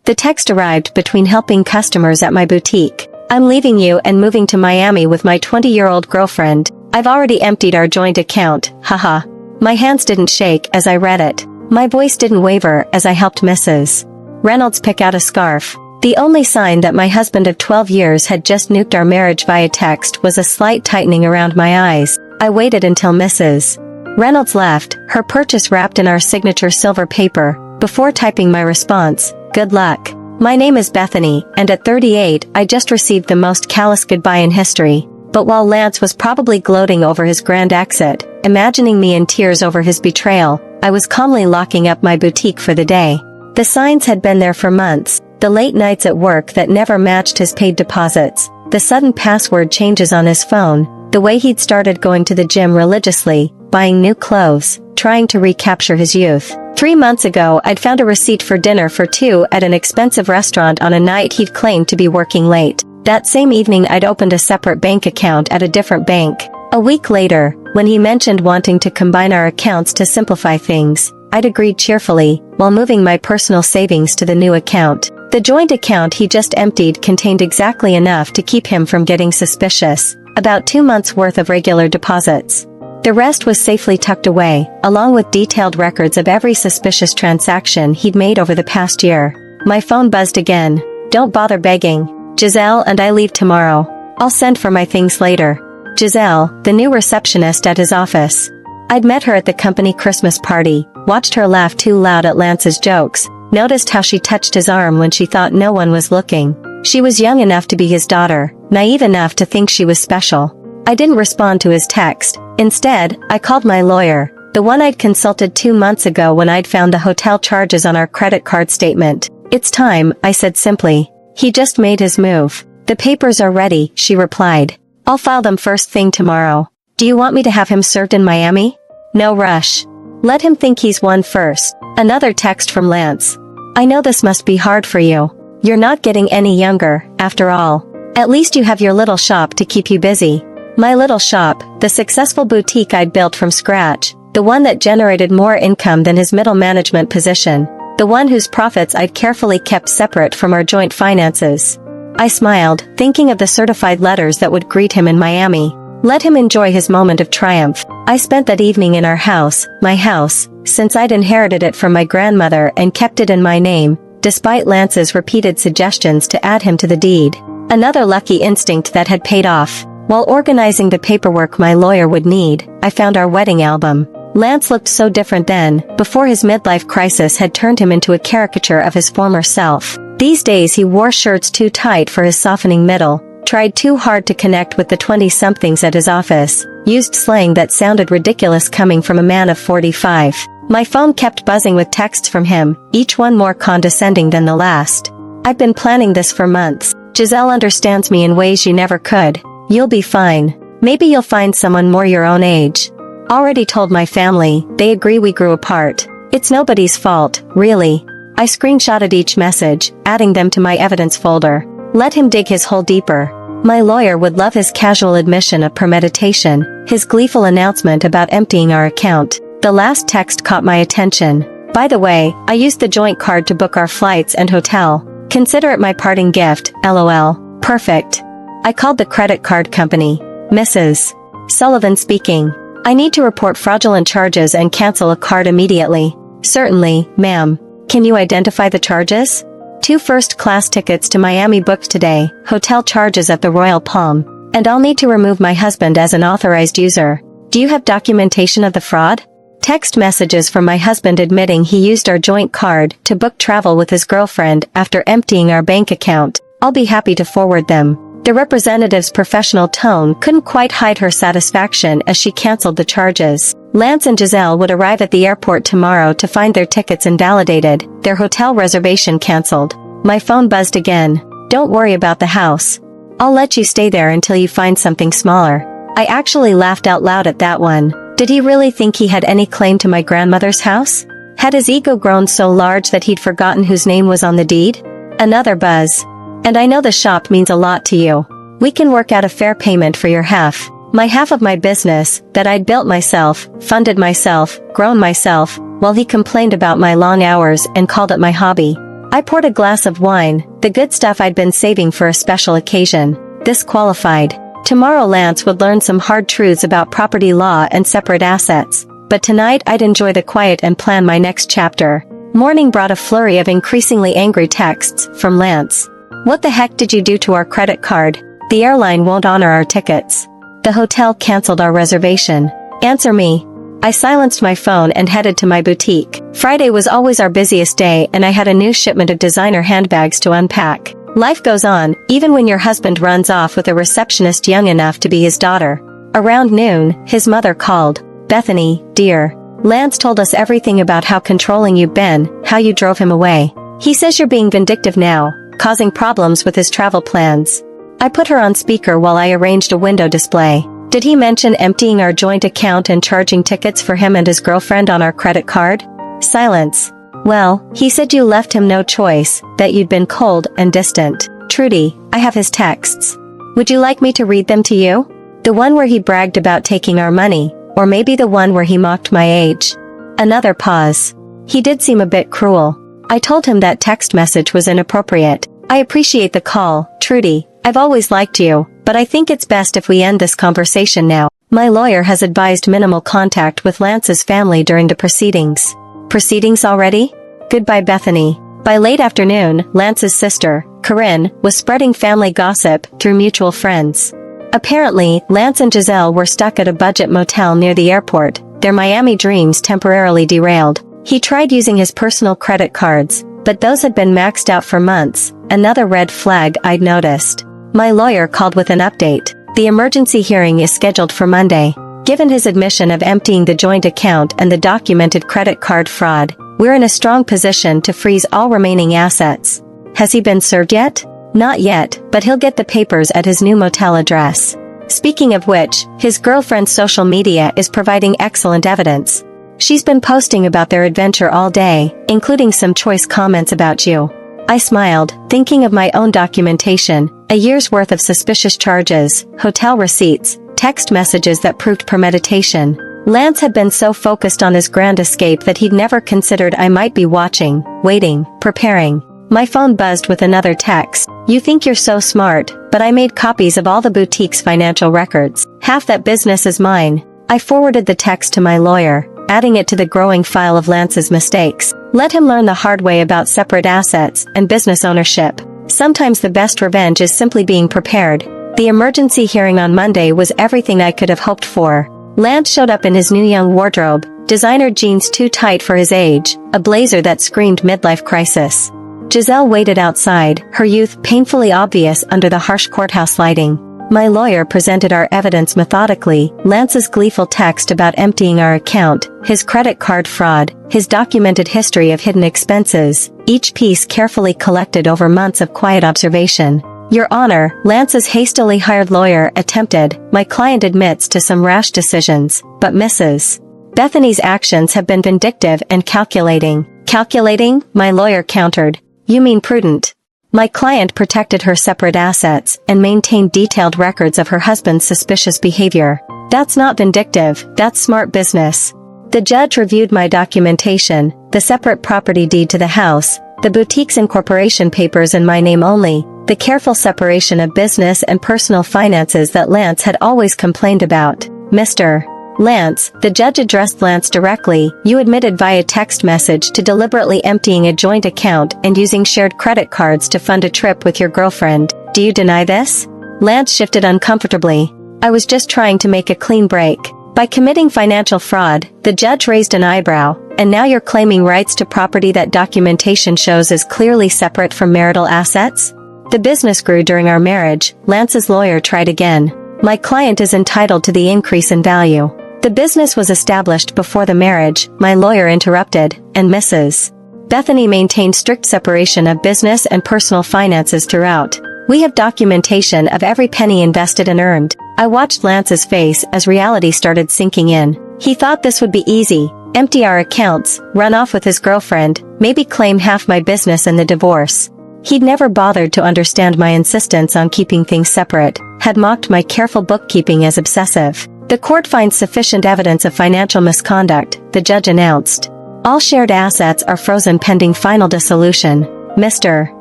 The text arrived between helping customers at my boutique. I'm leaving you and moving to Miami with my 20-year-old girlfriend. I've already emptied our joint account, haha. My hands didn't shake as I read it. My voice didn't waver as I helped Mrs. Reynolds pick out a scarf. The only sign that my husband of 12 years had just nuked our marriage via text was a slight tightening around my eyes. I waited until Mrs. Reynolds left, her purchase wrapped in our signature silver paper, before typing my response, "Good luck. My name is Bethany, and at 38 I just received the most callous goodbye in history." But while Lance was probably gloating over his grand exit, imagining me in tears over his betrayal, I was calmly locking up my boutique for the day. The signs had been there for months, the late nights at work that never matched his paid deposits, the sudden password changes on his phone, the way he'd started going to the gym religiously, buying new clothes, trying to recapture his youth. 3 months ago I'd found a receipt for dinner for two at an expensive restaurant on a night he'd claimed to be working late. That same evening I'd opened a separate bank account at a different bank. A week later, when he mentioned wanting to combine our accounts to simplify things, I'd agreed cheerfully, while moving my personal savings to the new account. The joint account he just emptied contained exactly enough to keep him from getting suspicious, about 2 months' worth of regular deposits. The rest was safely tucked away, along with detailed records of every suspicious transaction he'd made over the past year. My phone buzzed again. "Don't bother begging. Giselle and I leave tomorrow. I'll send for my things later." Giselle, the new receptionist at his office. I'd met her at the company Christmas party, watched her laugh too loud at Lance's jokes, noticed how she touched his arm when she thought no one was looking. She was young enough to be his daughter, naive enough to think she was special. I didn't respond to his text. Instead, I called my lawyer, the one I'd consulted 2 months ago when I'd found the hotel charges on our credit card statement. "It's time," I said simply. "He just made his move." "The papers are ready," she replied. "I'll file them first thing tomorrow." "Do you want me to have him served in Miami?" "No rush. Let him think he's won first." Another text from Lance. "I know this must be hard for you. You're not getting any younger, after all. At least you have your little shop to keep you busy." My little shop, the successful boutique I'd built from scratch, the one that generated more income than his middle management position, the one whose profits I'd carefully kept separate from our joint finances. I smiled, thinking of the certified letters that would greet him in Miami. Let him enjoy his moment of triumph. I spent that evening in our house, my house, since I'd inherited it from my grandmother and kept it in my name, despite Lance's repeated suggestions to add him to the deed. Another lucky instinct that had paid off. While organizing the paperwork my lawyer would need, I found our wedding album. Lance looked so different then, before his midlife crisis had turned him into a caricature of his former self. These days he wore shirts too tight for his softening middle, tried too hard to connect with the 20-somethings at his office, used slang that sounded ridiculous coming from a man of 45. My phone kept buzzing with texts from him, each one more condescending than the last. "I've been planning this for months. Giselle understands me in ways you never could. You'll be fine. Maybe you'll find someone more your own age. Already told my family, they agree we grew apart. It's nobody's fault, really." I screenshotted each message, adding them to my evidence folder. Let him dig his hole deeper. My lawyer would love his casual admission of premeditation, his gleeful announcement about emptying our account. The last text caught my attention. "By the way, I used the joint card to book our flights and hotel. Consider it my parting gift, LOL. Perfect." I called the credit card company. "Mrs. Sullivan speaking. I need to report fraudulent charges and cancel a card immediately." "Certainly, ma'am. Can you identify the charges?" 2 first-class tickets to Miami booked today, hotel charges at the Royal Palm, and I'll need to remove my husband as an authorized user. Do you have documentation of the fraud?" Text messages from my husband admitting he used our joint card to book travel with his girlfriend after emptying our bank account. I'll be happy to forward them. The representative's professional tone couldn't quite hide her satisfaction as she canceled the charges. Lance and Giselle would arrive at the airport tomorrow to find their tickets invalidated, their hotel reservation canceled. My phone buzzed again. "Don't worry about the house. I'll let you stay there until you find something smaller." I actually laughed out loud at that one. Did he really think he had any claim to my grandmother's house? Had his ego grown so large that he'd forgotten whose name was on the deed? Another buzz. "And I know the shop means a lot to you. We can work out a fair payment for your half." My half of my business, that I'd built myself, funded myself, grown myself, while he complained about my long hours and called it my hobby. I poured a glass of wine, the good stuff I'd been saving for a special occasion. This qualified. Tomorrow Lance would learn some hard truths about property law and separate assets, but tonight I'd enjoy the quiet and plan my next chapter. Morning brought a flurry of increasingly angry texts from Lance. What the heck did you do to our credit card? The airline won't honor our tickets. The hotel canceled our reservation. Answer me. I silenced my phone and headed to my boutique. Friday was always our busiest day and I had a new shipment of designer handbags to unpack. Life goes on, even when your husband runs off with a receptionist young enough to be his daughter. Around noon, his mother called. Bethany, dear. Lance told us everything about how controlling you've been, how you drove him away. He says you're being vindictive now, causing problems with his travel plans. I put her on speaker while I arranged a window display. Did he mention emptying our joint account and charging tickets for him and his girlfriend on our credit card? Silence. Well, he said you left him no choice, that you'd been cold and distant. Trudy, I have his texts. Would you like me to read them to you? The one where he bragged about taking our money, or maybe the one where he mocked my age. Another pause. He did seem a bit cruel. I told him that text message was inappropriate. I appreciate the call, Trudy. I've always liked you, but I think it's best if we end this conversation now. My lawyer has advised minimal contact with Lance's family during the proceedings. Proceedings already? Goodbye, Bethany. By late afternoon, Lance's sister, Corinne, was spreading family gossip through mutual friends. Apparently, Lance and Giselle were stuck at a budget motel near the airport, their Miami dreams temporarily derailed. He tried using his personal credit cards, but those had been maxed out for months, another red flag I'd noticed. My lawyer called with an update. The emergency hearing is scheduled for Monday. Given his admission of emptying the joint account and the documented credit card fraud, we're in a strong position to freeze all remaining assets. Has he been served yet? Not yet, but he'll get the papers at his new motel address. Speaking of which, his girlfriend's social media is providing excellent evidence. She's been posting about their adventure all day, including some choice comments about you. I smiled, thinking of my own documentation, a year's worth of suspicious charges, hotel receipts, text messages that proved premeditation. Lance had been so focused on his grand escape that he'd never considered I might be watching, waiting, preparing. My phone buzzed with another text. You think you're so smart, but I made copies of all the boutique's financial records. Half that business is mine. I forwarded the text to my lawyer, adding it to the growing file of Lance's mistakes. Let him learn the hard way about separate assets and business ownership. Sometimes the best revenge is simply being prepared. The emergency hearing on Monday was everything I could have hoped for. Lance showed up in his new young wardrobe, designer jeans too tight for his age, a blazer that screamed midlife crisis. Giselle waited outside, her youth painfully obvious under the harsh courthouse lighting. My lawyer presented our evidence methodically, Lance's gleeful text about emptying our account, his credit card fraud, his documented history of hidden expenses, each piece carefully collected over months of quiet observation. Your Honor, Lance's hastily hired lawyer attempted, my client admits to some rash decisions, but Mrs. Bethany's actions have been vindictive and calculating. Calculating? My lawyer countered. You mean prudent. My client protected her separate assets and maintained detailed records of her husband's suspicious behavior. That's not vindictive, that's smart business. The judge reviewed my documentation, the separate property deed to the house, the boutique's incorporation papers in my name only, the careful separation of business and personal finances that Lance had always complained about. Mr. Lance, the judge addressed Lance directly, you admitted via text message to deliberately emptying a joint account and using shared credit cards to fund a trip with your girlfriend. Do you deny this? Lance shifted uncomfortably. I was just trying to make a clean break. By committing financial fraud, the judge raised an eyebrow, and now you're claiming rights to property that documentation shows is clearly separate from marital assets? The business grew during our marriage, Lance's lawyer tried again. My client is entitled to the increase in value. The business was established before the marriage, my lawyer interrupted, and Mrs. Bethany maintained strict separation of business and personal finances throughout. We have documentation of every penny invested and earned. I watched Lance's face as reality started sinking in. He thought this would be easy, empty our accounts, run off with his girlfriend, maybe claim half my business in the divorce. He'd never bothered to understand my insistence on keeping things separate, had mocked my careful bookkeeping as obsessive. The court finds sufficient evidence of financial misconduct, the judge announced. All shared assets are frozen pending final dissolution. Mr.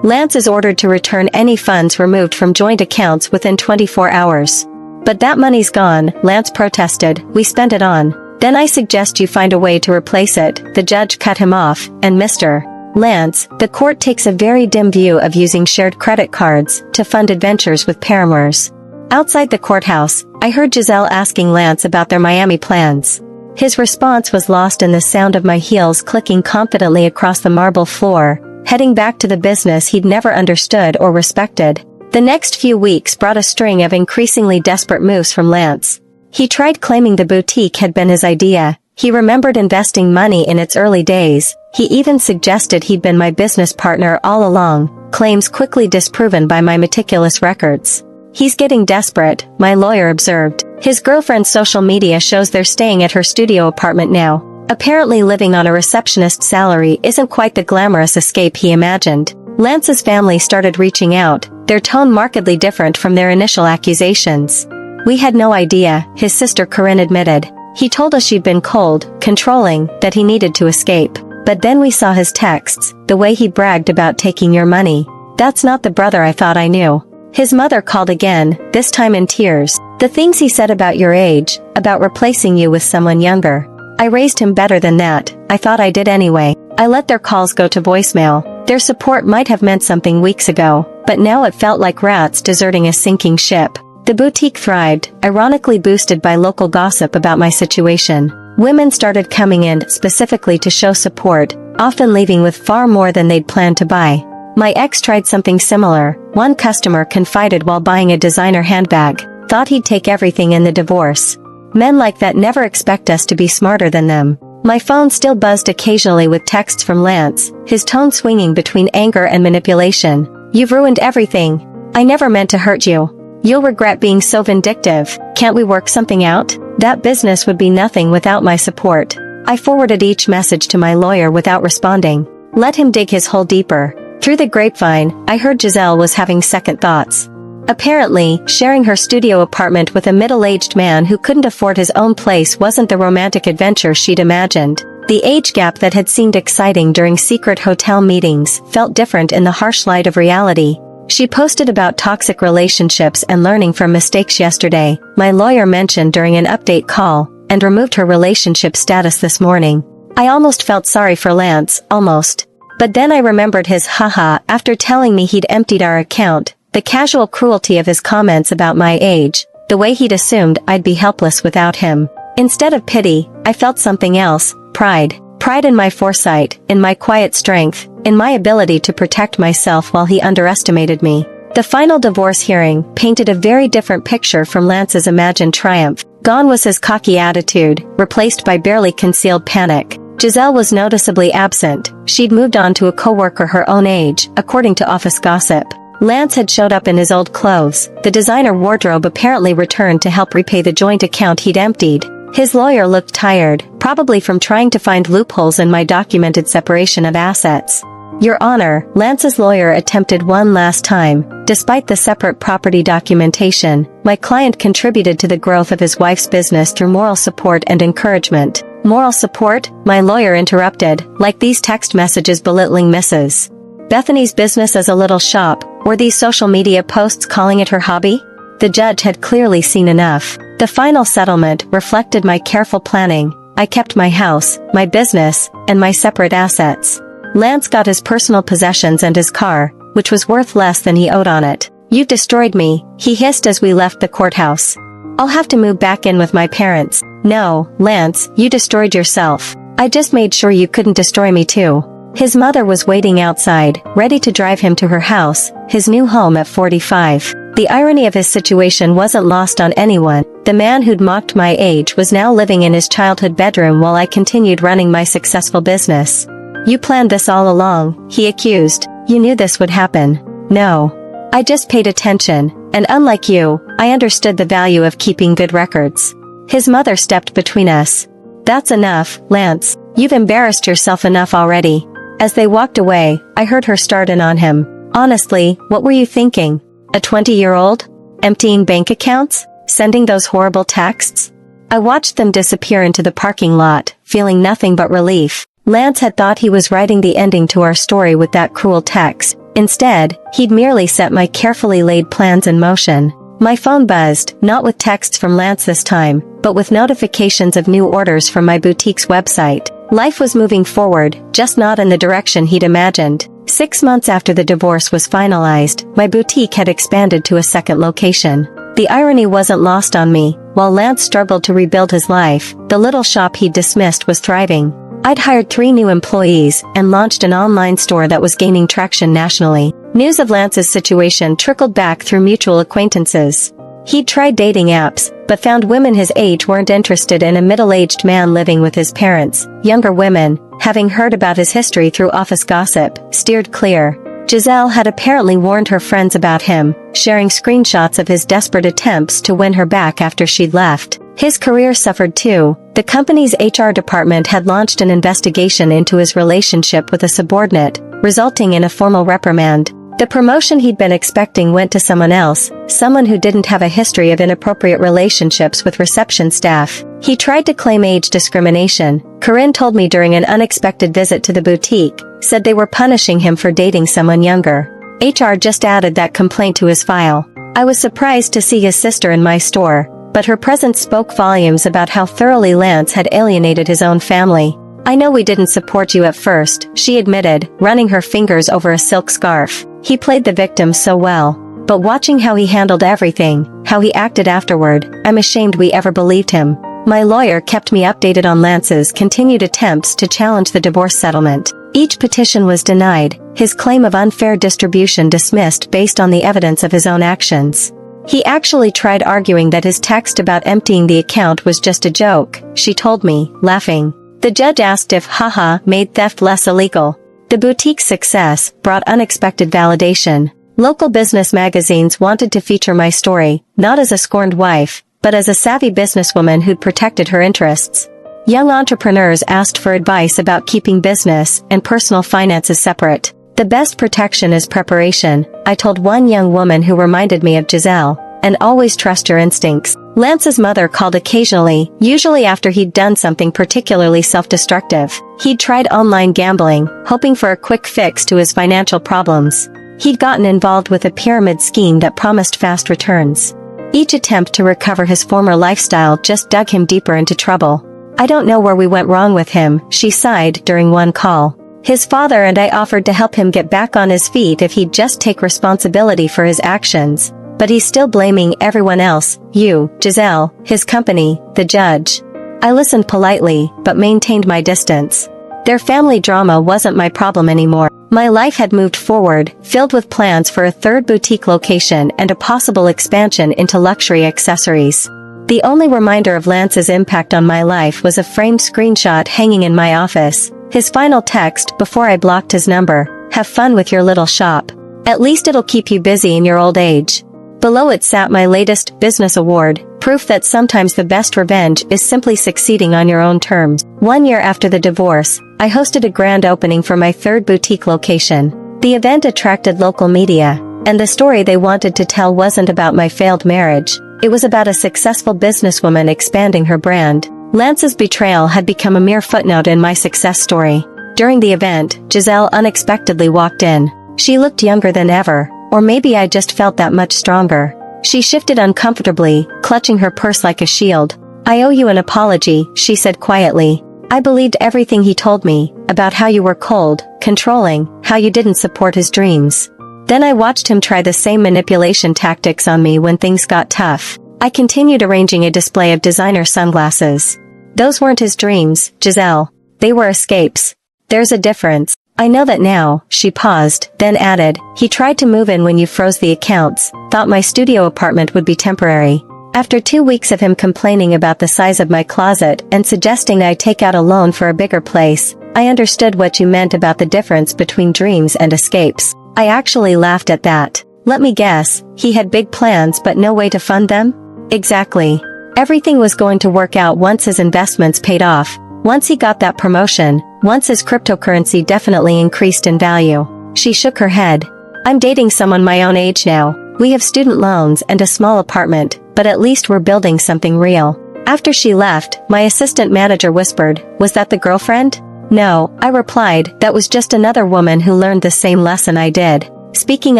Lance is ordered to return any funds removed from joint accounts within 24 hours. But that money's gone, Lance protested, we spent it on. Then I suggest you find a way to replace it, the judge cut him off, and Mr. Lance, the court takes a very dim view of using shared credit cards to fund adventures with paramours. Outside the courthouse, I heard Giselle asking Lance about their Miami plans. His response was lost in the sound of my heels clicking confidently across the marble floor, heading back to the business he'd never understood or respected. The next few weeks brought a string of increasingly desperate moves from Lance. He tried claiming the boutique had been his idea. He remembered investing money in its early days. He even suggested he'd been my business partner all along, claims quickly disproven by my meticulous records. He's getting desperate, my lawyer observed. His girlfriend's social media shows they're staying at her studio apartment now. Apparently living on a receptionist's salary isn't quite the glamorous escape he imagined. Lance's family started reaching out, their tone markedly different from their initial accusations. We had no idea, his sister Corinne admitted. He told us she'd been cold, controlling, that he needed to escape. But then we saw his texts, the way he bragged about taking your money. That's not the brother I thought I knew. His mother called again, this time in tears. The things he said about your age, about replacing you with someone younger. I raised him better than that, I thought I did anyway. I let their calls go to voicemail. Their support might have meant something weeks ago, but now it felt like rats deserting a sinking ship. The boutique thrived, ironically boosted by local gossip about my situation. Women started coming in specifically to show support, often leaving with far more than they'd planned to buy. My ex tried something similar. One customer confided while buying a designer handbag, thought he'd take everything in the divorce. Men like that never expect us to be smarter than them. My phone still buzzed occasionally with texts from Lance, his tone swinging between anger and manipulation. You've ruined everything. I never meant to hurt you. You'll regret being so vindictive. Can't we work something out? That business would be nothing without my support. I forwarded each message to my lawyer without responding. Let him dig his hole deeper. Through the grapevine, I heard Giselle was having second thoughts. Apparently, sharing her studio apartment with a middle-aged man who couldn't afford his own place wasn't the romantic adventure she'd imagined. The age gap that had seemed exciting during secret hotel meetings felt different in the harsh light of reality. She posted about toxic relationships and learning from mistakes yesterday, my lawyer mentioned during an update call, and removed her relationship status this morning. I almost felt sorry for Lance, almost. But then I remembered his haha after telling me he'd emptied our account, the casual cruelty of his comments about my age, the way he'd assumed I'd be helpless without him. Instead of pity, I felt something else, pride. Pride in my foresight, in my quiet strength, in my ability to protect myself while he underestimated me. The final divorce hearing painted a very different picture from Lance's imagined triumph. Gone was his cocky attitude, replaced by barely concealed panic. Giselle was noticeably absent. She'd moved on to a coworker her own age, according to office gossip. Lance had showed up in his old clothes. The designer wardrobe apparently returned to help repay the joint account he'd emptied. His lawyer looked tired, probably from trying to find loopholes in my documented separation of assets. Your Honor, Lance's lawyer attempted one last time. Despite the separate property documentation, my client contributed to the growth of his wife's business through moral support and encouragement. Moral support? My lawyer interrupted, like these text messages belittling Mrs. Bethany's business as a little shop, or these social media posts calling it her hobby? The judge had clearly seen enough. The final settlement reflected my careful planning. I kept my house, my business, and my separate assets. Lance got his personal possessions and his car, which was worth less than he owed on it. "You've destroyed me," he hissed as we left the courthouse. "I'll have to move back in with my parents." "No, Lance, you destroyed yourself. I just made sure you couldn't destroy me too." His mother was waiting outside, ready to drive him to her house, his new home at 45. The irony of his situation wasn't lost on anyone. The man who'd mocked my age was now living in his childhood bedroom while I continued running my successful business. "You planned this all along," he accused. "You knew this would happen." "No. I just paid attention, and unlike you, I understood the value of keeping good records." His mother stepped between us. "That's enough, Lance. You've embarrassed yourself enough already." As they walked away, I heard her start in on him. "Honestly, what were you thinking? A 20-year-old? Emptying bank accounts? Sending those horrible texts?" I watched them disappear into the parking lot, feeling nothing but relief. Lance had thought he was writing the ending to our story with that cruel text. Instead, he'd merely set my carefully laid plans in motion. My phone buzzed, not with texts from Lance this time, but with notifications of new orders from my boutique's website. Life was moving forward, just not in the direction he'd imagined. 6 months after the divorce was finalized, my boutique had expanded to a second location. The irony wasn't lost on me. While Lance struggled to rebuild his life, the little shop he'd dismissed was thriving. I'd hired 3 new employees and launched an online store that was gaining traction nationally. News of Lance's situation trickled back through mutual acquaintances. He'd tried dating apps, but found women his age weren't interested in a middle-aged man living with his parents. Younger women, having heard about his history through office gossip, steered clear. Giselle had apparently warned her friends about him, sharing screenshots of his desperate attempts to win her back after she'd left. His career suffered too. The company's HR department had launched an investigation into his relationship with a subordinate, resulting in a formal reprimand. The promotion he'd been expecting went to someone else, someone who didn't have a history of inappropriate relationships with reception staff. He tried to claim age discrimination. Corinne told me during an unexpected visit to the boutique, said they were punishing him for dating someone younger. HR just added that complaint to his file. I was surprised to see his sister in my store, but her presence spoke volumes about how thoroughly Lance had alienated his own family. I know we didn't support you at first, she admitted, running her fingers over a silk scarf. He played the victim so well. But watching how he handled everything, how he acted afterward, I'm ashamed we ever believed him. My lawyer kept me updated on Lance's continued attempts to challenge the divorce settlement. Each petition was denied, his claim of unfair distribution dismissed based on the evidence of his own actions. He actually tried arguing that his text about emptying the account was just a joke, she told me, laughing. The judge asked if haha made theft less illegal. The boutique's success brought unexpected validation. Local business magazines wanted to feature my story, not as a scorned wife, but as a savvy businesswoman who'd protected her interests. Young entrepreneurs asked for advice about keeping business and personal finances separate. The best protection is preparation, I told one young woman who reminded me of Giselle, and always trust your instincts. Lance's mother called occasionally, usually after he'd done something particularly self-destructive. He'd tried online gambling, hoping for a quick fix to his financial problems. He'd gotten involved with a pyramid scheme that promised fast returns. Each attempt to recover his former lifestyle just dug him deeper into trouble. I don't know where we went wrong with him, she sighed during one call. His father and I offered to help him get back on his feet if he'd just take responsibility for his actions. But he's still blaming everyone else, you, Giselle, his company, the judge. I listened politely, but maintained my distance. Their family drama wasn't my problem anymore. My life had moved forward, filled with plans for a third boutique location and a possible expansion into luxury accessories. The only reminder of Lance's impact on my life was a framed screenshot hanging in my office. His final text before I blocked his number, "Have fun with your little shop. At least it'll keep you busy in your old age." Below it sat my latest business award, proof that sometimes the best revenge is simply succeeding on your own terms. 1 year after the divorce, I hosted a grand opening for my third boutique location. The event attracted local media, and the story they wanted to tell wasn't about my failed marriage. It was about a successful businesswoman expanding her brand. Lance's betrayal had become a mere footnote in my success story. During the event, Giselle unexpectedly walked in. She looked younger than ever, or maybe I just felt that much stronger. She shifted uncomfortably, clutching her purse like a shield. "I owe you an apology," she said quietly. "I believed everything he told me, about how you were cold, controlling, how you didn't support his dreams. Then I watched him try the same manipulation tactics on me when things got tough." I continued arranging a display of designer sunglasses. "Those weren't his dreams, Giselle. They were escapes. There's a difference. I know that now," she paused, then added, "He tried to move in when you froze the accounts, thought my studio apartment would be temporary. After 2 weeks of him complaining about the size of my closet and suggesting I take out a loan for a bigger place, I understood what you meant about the difference between dreams and escapes. I actually laughed at that. Let me guess, he had big plans but no way to fund them?" "Exactly. Everything was going to work out once his investments paid off, once he got that promotion, once his cryptocurrency definitely increased in value." She shook her head. "I'm dating someone my own age now. We have student loans and a small apartment, but at least we're building something real." After she left, my assistant manager whispered, "Was that the girlfriend?" No, I replied, that was just another woman who learned the same lesson I did. Speaking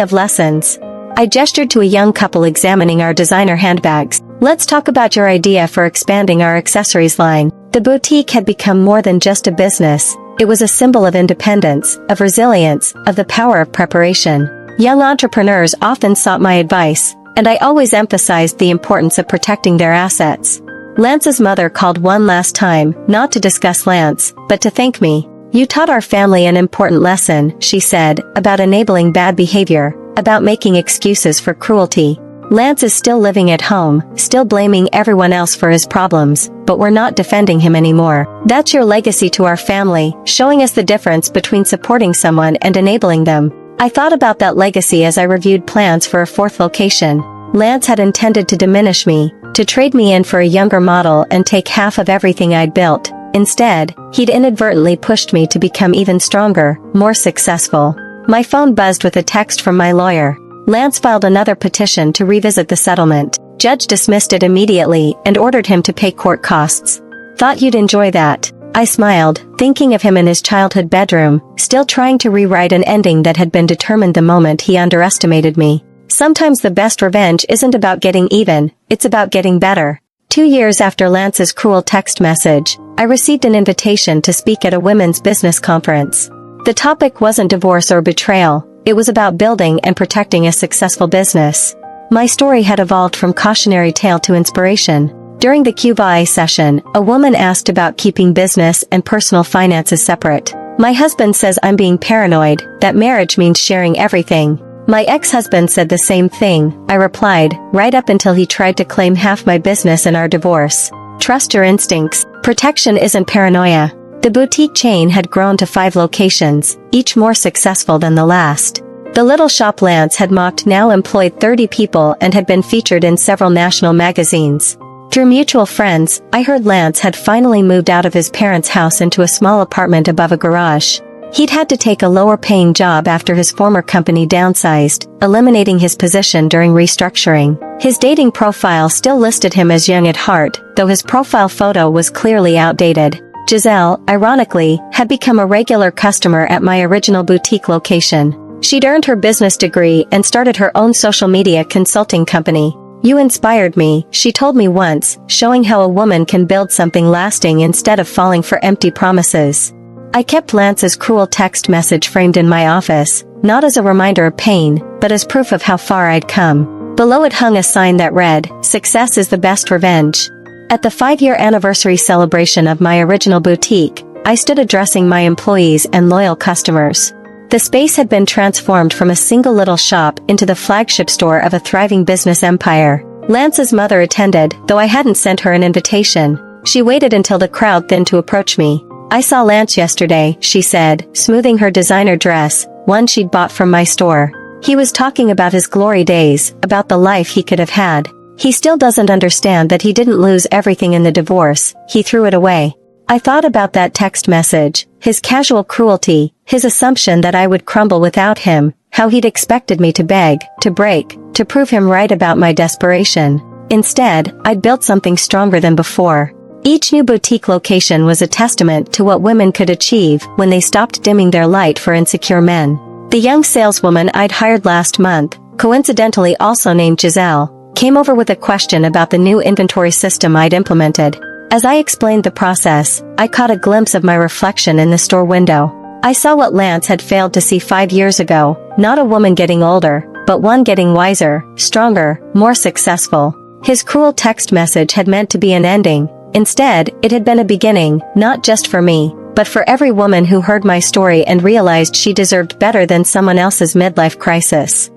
of lessons, I gestured to a young couple examining our designer handbags. Let's talk about your idea for expanding our accessories line. The boutique had become more than just a business. It was a symbol of independence, of resilience, of the power of preparation. Young entrepreneurs often sought my advice, and I always emphasized the importance of protecting their assets. Lance's mother called one last time, not to discuss Lance, but to thank me. You taught our family an important lesson, she said, about enabling bad behavior, about making excuses for cruelty. Lance is still living at home, still blaming everyone else for his problems, but we're not defending him anymore. That's your legacy to our family, showing us the difference between supporting someone and enabling them. I thought about that legacy as I reviewed plans for a fourth location. Lance had intended to diminish me, to trade me in for a younger model and take half of everything I'd built. Instead, he'd inadvertently pushed me to become even stronger, more successful. My phone buzzed with a text from my lawyer. Lance filed another petition to revisit the settlement. Judge dismissed it immediately and ordered him to pay court costs. Thought you'd enjoy that. I smiled, thinking of him in his childhood bedroom, still trying to rewrite an ending that had been determined the moment he underestimated me. Sometimes the best revenge isn't about getting even, it's about getting better. 2 years after Lance's cruel text message, I received an invitation to speak at a women's business conference. The topic wasn't divorce or betrayal, it was about building and protecting a successful business. My story had evolved from cautionary tale to inspiration. During the Q&A session, a woman asked about keeping business and personal finances separate. My husband says I'm being paranoid, that marriage means sharing everything. My ex-husband said the same thing, I replied, right up until he tried to claim half my business in our divorce. Trust your instincts. Protection isn't paranoia. The boutique chain had grown to 5 locations, each more successful than the last. The little shop Lance had mocked now employed 30 people and had been featured in several national magazines. Through mutual friends, I heard Lance had finally moved out of his parents' house into a small apartment above a garage. He'd had to take a lower-paying job after his former company downsized, eliminating his position during restructuring. His dating profile still listed him as young at heart, though his profile photo was clearly outdated. Giselle, ironically, had become a regular customer at my original boutique location. She'd earned her business degree and started her own social media consulting company. You inspired me, she told me once, showing how a woman can build something lasting instead of falling for empty promises. I kept Lance's cruel text message framed in my office, not as a reminder of pain, but as proof of how far I'd come. Below it hung a sign that read, "Success is the best revenge." At the 5-year anniversary celebration of my original boutique, I stood addressing my employees and loyal customers. The space had been transformed from a single little shop into the flagship store of a thriving business empire. Lance's mother attended, though I hadn't sent her an invitation. She waited until the crowd thinned to approach me. "I saw Lance yesterday," she said, smoothing her designer dress, one she'd bought from my store. "He was talking about his glory days, about the life he could have had. He still doesn't understand that he didn't lose everything in the divorce, he threw it away." I thought about that text message, his casual cruelty, his assumption that I would crumble without him, how he'd expected me to beg, to break, to prove him right about my desperation. Instead, I'd built something stronger than before. Each new boutique location was a testament to what women could achieve when they stopped dimming their light for insecure men. The young saleswoman I'd hired last month, coincidentally also named Giselle, came over with a question about the new inventory system I'd implemented. As I explained the process, I caught a glimpse of my reflection in the store window. I saw what Lance had failed to see 5 years ago, not a woman getting older, but one getting wiser, stronger, more successful. His cruel text message had meant to be an ending. Instead, it had been a beginning, not just for me, but for every woman who heard my story and realized she deserved better than someone else's midlife crisis.